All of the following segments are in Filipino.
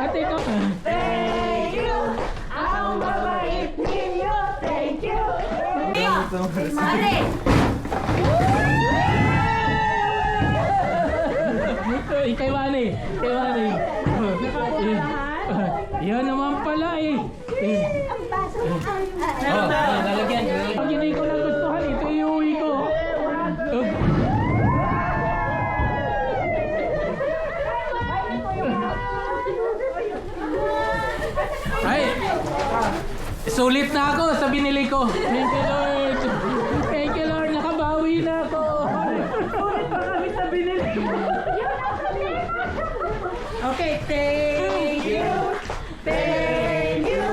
Ate ko. Thank you. Ang babait ninyo. Thank you. Mare! Kay Wani. Kay Wani. Yan naman pala eh. Lalagyan. Pag hindi ko nagustuhan, ito iuwi ko. Ay! Sulit na ako sa binili ko. Thank you, Lord. Thank you, Lord. Nakabawi na ako. Ulit pa kami sa binili. Okay, thank you. Thank you.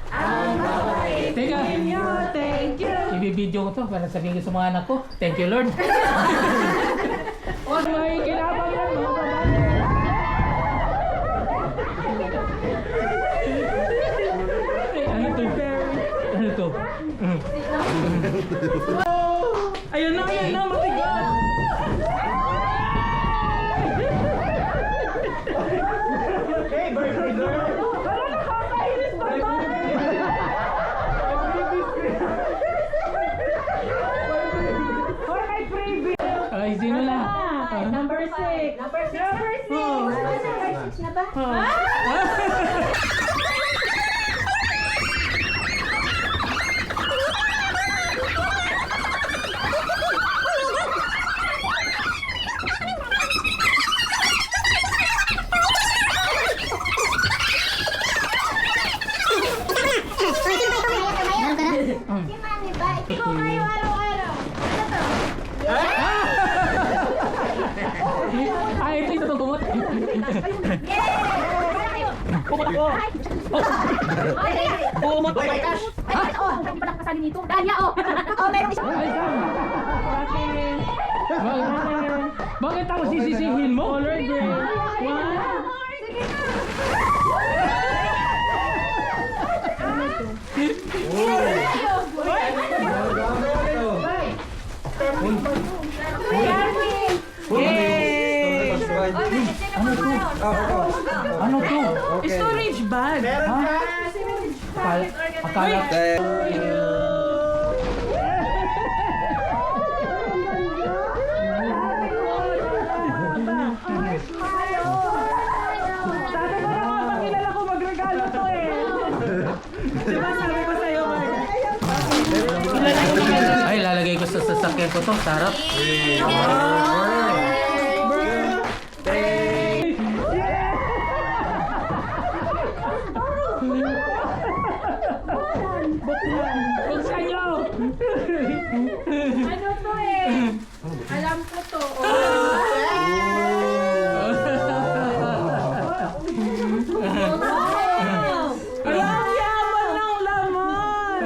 Ang babait Teka. ninyo. Thank you. Ibibidyo ko to para sabihin ko sa mga anak ko. Thank you, Lord. O, may kinabang yan, mga babae. Ano to? Ano to? Ayun na, matigas. Hey, birthday girl. Wala na kakainis pa ba? Or kay freebie. Ay, sino na? Number 6. Number 6. Number 6. Number 6 na ba? Si Mami ba? Ikaw kayo araw-araw. Ano to? Ay, ito itong kumot. Kumot ko. Kumot ko. Ay, oh, ang palang kasali nito. Dahlia, oh. Oh, meron isa. Ay, bakit ako sisisihin mo? Color green. Ano to? Storage bag. Akala. Sabi ko naman, makilala ko magregalo to eh. Diba sabi ko sa'yo, Mark? Ay, lalagay ko sa sasakyan ko to. Sarap. Buksan nyo! Ano to eh? Alam ko to. Ang yaman ng laman!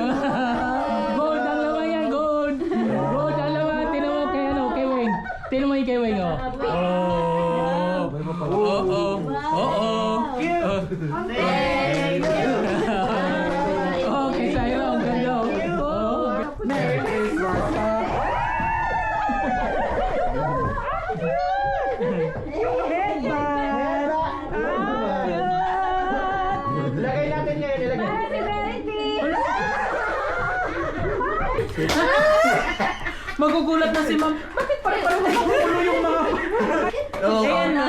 Gold ang laman yan, gold! Gold ang laman. Tinan mo kay ano, kay Wayne. Tinan mo yung kay Wayne, oh. Okay, sa'yo. Ang ganda, oh. Merry Christmas! Ilagay natin yan, ilagay. Para si Verity! Magugulat na si ma'am. Bakit parang nakukulo yung mga... Ayan na.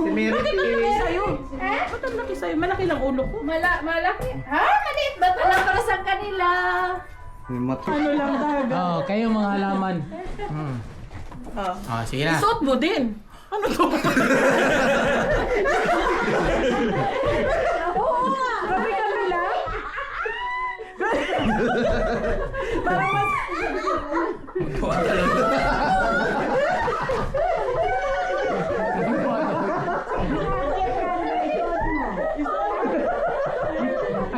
Si Mary. Bakit malaki sa'yo? Ba't ang laki sa'yo? Malaki lang ulo ko. Malaki. Ha? Maliit ba? Alam para sa kanila. Ano lang talaga. Oh, kayo mga halaman. Oh. Sige na. Isuot mo din. Ano to? Oo nga. Kami lang. Parang mas...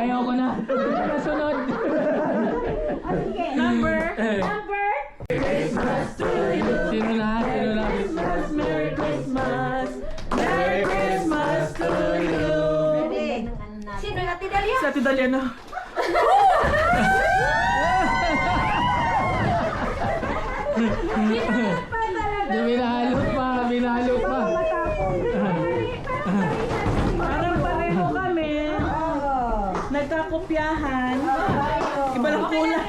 Ayoko na. Nasunod. Number? Sino na? Sino na? Merry Christmas! Merry Christmas to you! Sino yung Ate Dalia? Sa Ate Dalia na. Binalo pa. Parang pareho kopyahan. Iba lang kulay.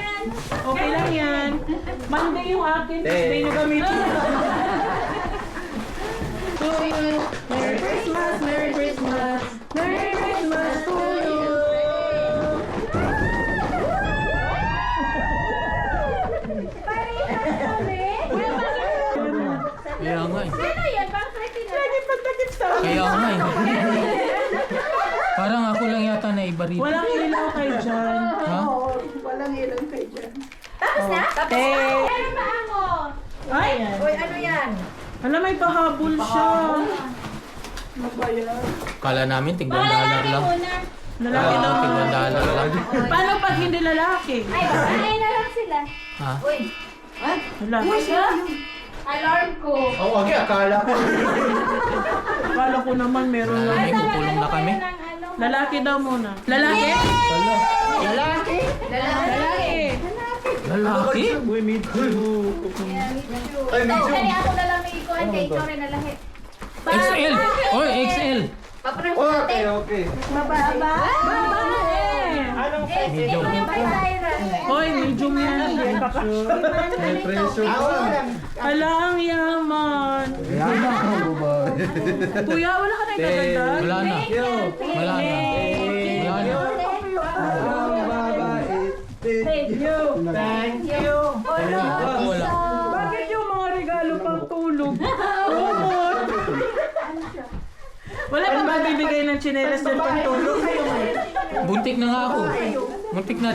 Okay lang yan. Monday yung akin, Tuesday nyo gamitin. To you. Merry Christmas, Merry Christmas. Merry Christmas to you. Kaya nga eh. Ano yan? Bakit Lagi pagtakip sa akin. Kaya nga eh. Parang ako lang yata na iba rito. Walang ilaw kay John. Ha? Tapos na? Tapos Eh. na? Ano ba ako? Ay! Uy, ano yan? Alam, may pahabol siya. Kala namin tigwan-dollar lang. Lalaki Kala daw. ko tigwan-dollar lang. Paano pag hindi lalaki? Ay, ay na lang sila. Ha? Uy, Wala. alarm ko. Oo, okay, akala ko. Akala ko naman meron lang. May kukulong na kami. Lalaki daw muna. Lalaki? Lalaki. Lalaki. Lalaki? Ay, medyo. Kaya ako na lang may ikuan kay ikaw rin lalaki. XL! Oy, XL! Paparas Okay, okay. Mababa? Anong Eh, sige mo yung kay Tyra. Hoy, medium yan. May presyo. Ala, ang yaman. Kuya, wala ka na itagagdag? Wala na. Wala na. Wala na. Thank you. Thank you. Ako wala. Bakit yung mga regalo pang tulog? Umot. Wala pa ba bibigay ng tsinelas dyan pang tulog? Buntik na nga ako. Muntik na